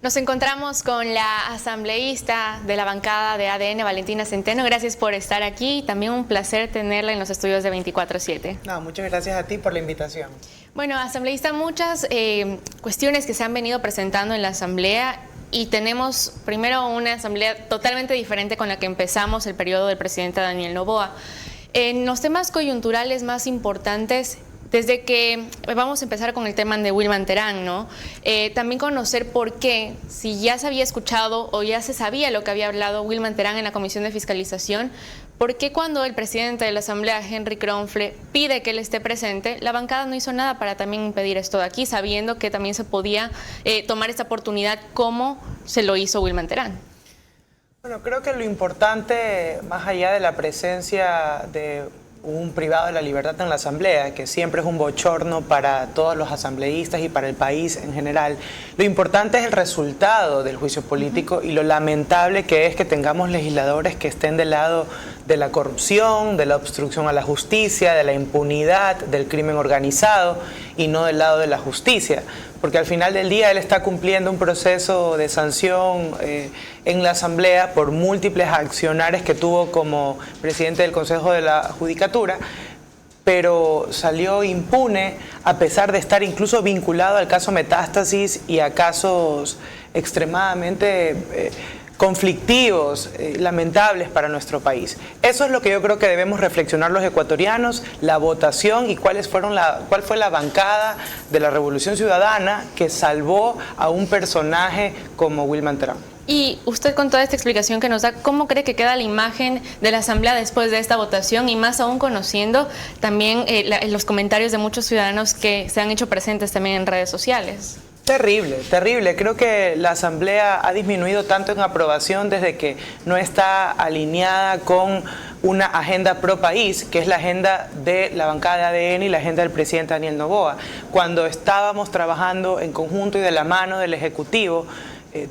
Nos encontramos con la asambleísta de la bancada de ADN, Valentina Centeno. Gracias por estar aquí. También un placer tenerla en los estudios de 24/7. No, muchas gracias a ti por la invitación. Bueno, asambleísta, muchas cuestiones que se han venido presentando en la asamblea y tenemos primero una asamblea totalmente diferente con la que empezamos el periodo del presidente Daniel Noboa. En los temas coyunturales más importantes, desde que vamos a empezar con el tema de Wilman Terán, ¿no? También conocer por qué, si ya se había escuchado o ya se sabía lo que había hablado Wilman Terán en la Comisión de Fiscalización, por qué cuando el presidente de la Asamblea, Henry Kronfle, pide que él esté presente, la bancada no hizo nada para también impedir esto de aquí, sabiendo que también se podía tomar esta oportunidad como se lo hizo Wilman Terán. Bueno, creo que lo importante, más allá de la presencia de un privado de la libertad en la asamblea, que siempre es un bochorno para todos los asambleístas y para el país en general, lo importante es el resultado del juicio político y lo lamentable que es que tengamos legisladores que estén del lado de la corrupción, de la obstrucción a la justicia, de la impunidad, del crimen organizado y no del lado de la justicia. Porque al final del día él está cumpliendo un proceso de sanción en la Asamblea por múltiples accionares que tuvo como presidente del Consejo de la Judicatura, pero salió impune a pesar de estar incluso vinculado al caso Metástasis y a casos extremadamente conflictivos, lamentables para nuestro país. Eso es lo que yo creo que debemos reflexionar los ecuatorianos, la votación y cuál fue la bancada de la Revolución Ciudadana que salvó a un personaje como Wilman Terán. Y usted, con toda esta explicación que nos da, ¿cómo cree que queda la imagen de la Asamblea después de esta votación? Y más aún conociendo también los comentarios de muchos ciudadanos que se han hecho presentes también en redes sociales. Terrible, terrible. Creo que la Asamblea ha disminuido tanto en aprobación desde que no está alineada con una agenda pro país, que es la agenda de la bancada de ADN y la agenda del presidente Daniel Noboa. Cuando estábamos trabajando en conjunto y de la mano del Ejecutivo,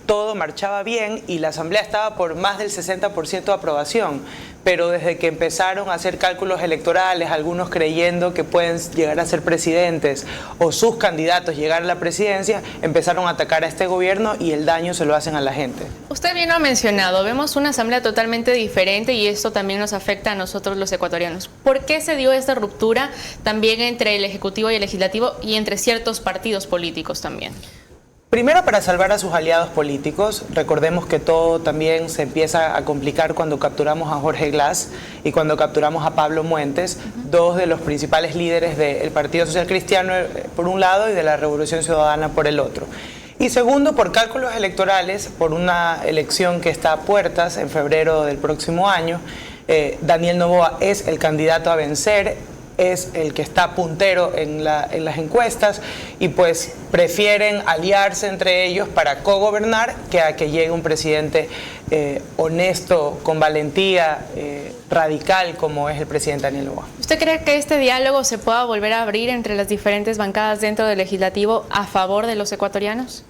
todo marchaba bien y la Asamblea estaba por más del 60% de aprobación, pero desde que empezaron a hacer cálculos electorales, algunos creyendo que pueden llegar a ser presidentes o sus candidatos llegar a la presidencia, empezaron a atacar a este gobierno y el daño se lo hacen a la gente. Usted bien lo ha mencionado, vemos una Asamblea totalmente diferente y esto también nos afecta a nosotros los ecuatorianos. ¿Por qué se dio esta ruptura también entre el Ejecutivo y el Legislativo y entre ciertos partidos políticos también? Primero, para salvar a sus aliados políticos. Recordemos que todo también se empieza a complicar cuando capturamos a Jorge Glass y cuando capturamos a Pablo Muentes, dos de los principales líderes del Partido Social Cristiano por un lado y de la Revolución Ciudadana por el otro. Y segundo, por cálculos electorales, por una elección que está a puertas en febrero del próximo año. Daniel Noboa es el candidato a vencer, es el que está puntero en las encuestas y pues prefieren aliarse entre ellos para cogobernar que a que llegue un presidente honesto, con valentía, radical como es el presidente Daniel Noboa. ¿Usted cree que este diálogo se pueda volver a abrir entre las diferentes bancadas dentro del Legislativo a favor de los ecuatorianos?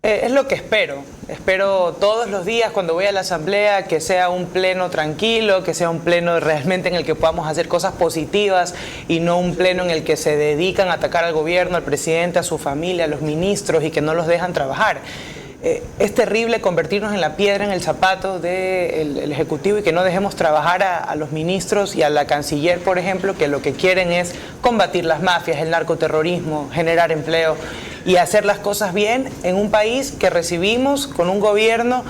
Es lo que espero. Espero todos los días cuando voy a la asamblea que sea un pleno tranquilo, que sea un pleno realmente en el que podamos hacer cosas positivas y no un pleno en el que se dedican a atacar al gobierno, al presidente, a su familia, a los ministros y que no los dejan trabajar. Es terrible convertirnos en la piedra en el zapato del Ejecutivo y que no dejemos trabajar a los ministros y a la canciller, por ejemplo, que lo que quieren es combatir las mafias, el narcoterrorismo, generar empleo y hacer las cosas bien en un país que recibimos con un gobierno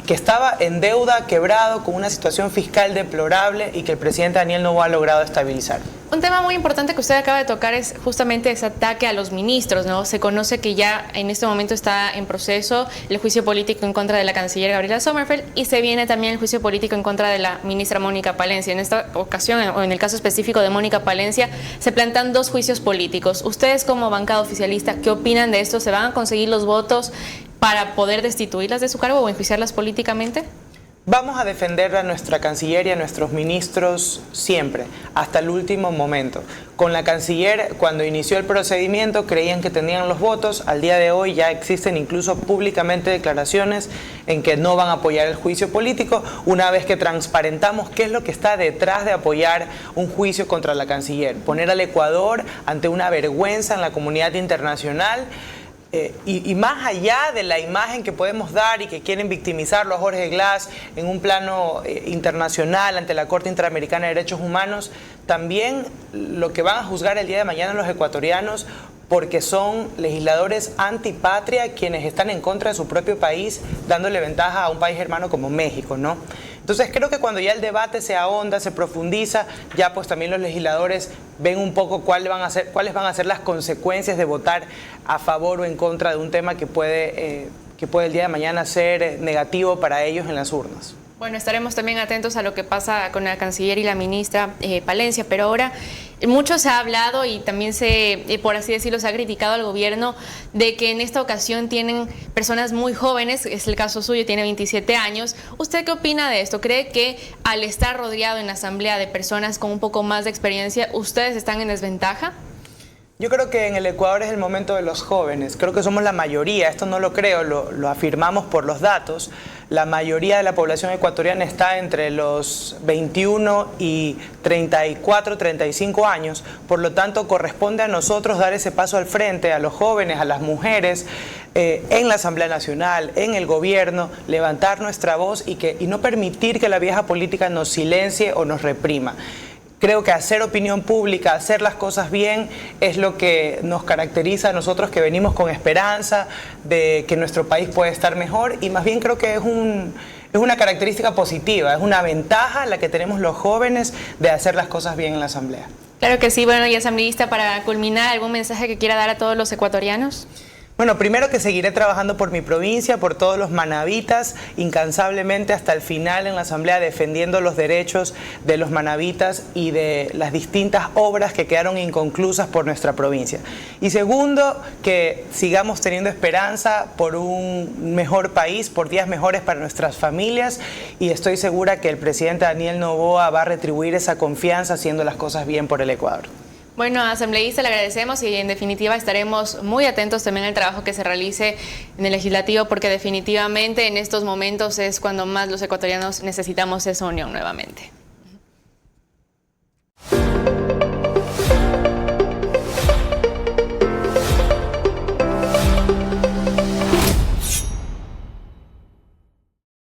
que estaba en deuda, quebrado, con una situación fiscal deplorable y que el presidente Daniel Noboa ha logrado estabilizar. Un tema muy importante que usted acaba de tocar es justamente ese ataque a los ministros, ¿no? Se conoce que ya en este momento está en proceso el juicio político en contra de la canciller Gabriela Sommerfeld y se viene también el juicio político en contra de la ministra Mónica Palencia. En esta ocasión, o en el caso específico de Mónica Palencia, se plantean dos juicios políticos. Ustedes como bancada oficialista, ¿qué opinan de esto? ¿Se van a conseguir los votos para poder destituirlas de su cargo o enjuiciarlas políticamente? Vamos a defender a nuestra canciller y a nuestros ministros siempre, hasta el último momento. Con la canciller, cuando inició el procedimiento, creían que tenían los votos. Al día de hoy ya existen incluso públicamente declaraciones en que no van a apoyar el juicio político, una vez que transparentamos qué es lo que está detrás de apoyar un juicio contra la canciller. Poner al Ecuador ante una vergüenza en la comunidad internacional, Y más allá de la imagen que podemos dar y que quieren victimizarlo a Jorge Glass en un plano internacional ante la Corte Interamericana de Derechos Humanos, también lo que van a juzgar el día de mañana los ecuatorianos, porque son legisladores antipatria quienes están en contra de su propio país, dándole ventaja a un país hermano como México, ¿no? Entonces creo que cuando ya el debate se ahonda, se profundiza, ya pues también los legisladores ven un poco cuáles van a ser las consecuencias de votar a favor o en contra de un tema que puede el día de mañana ser negativo para ellos en las urnas. Bueno, estaremos también atentos a lo que pasa con la canciller y la ministra Palencia, pero ahora mucho se ha hablado y también por así decirlo, se ha criticado al gobierno de que en esta ocasión tienen personas muy jóvenes, es el caso suyo, tiene 27 años. ¿Usted qué opina de esto? ¿Cree que al estar rodeado en la asamblea de personas con un poco más de experiencia, ustedes están en desventaja? Yo creo que en el Ecuador es el momento de los jóvenes, creo que somos la mayoría, esto no lo creo, lo afirmamos por los datos. La mayoría de la población ecuatoriana está entre los 21 y 34, 35 años, por lo tanto corresponde a nosotros dar ese paso al frente, a los jóvenes, a las mujeres, en la Asamblea Nacional, en el gobierno, levantar nuestra voz y no permitir que la vieja política nos silencie o nos reprima. Creo que hacer opinión pública, hacer las cosas bien, es lo que nos caracteriza a nosotros, que venimos con esperanza de que nuestro país puede estar mejor, y más bien creo que es una característica positiva, es una ventaja la que tenemos los jóvenes de hacer las cosas bien en la Asamblea. Claro que sí. Bueno, y asambleísta, para culminar, ¿algún mensaje que quiera dar a todos los ecuatorianos? Bueno, primero que seguiré trabajando por mi provincia, por todos los manabitas, incansablemente hasta el final en la Asamblea, defendiendo los derechos de los manabitas y de las distintas obras que quedaron inconclusas por nuestra provincia. Y segundo, que sigamos teniendo esperanza por un mejor país, por días mejores para nuestras familias, y estoy segura que el presidente Daniel Noboa va a retribuir esa confianza haciendo las cosas bien por el Ecuador. Bueno, asambleísta, le agradecemos y en definitiva estaremos muy atentos también al trabajo que se realice en el legislativo, porque definitivamente en estos momentos es cuando más los ecuatorianos necesitamos esa unión nuevamente.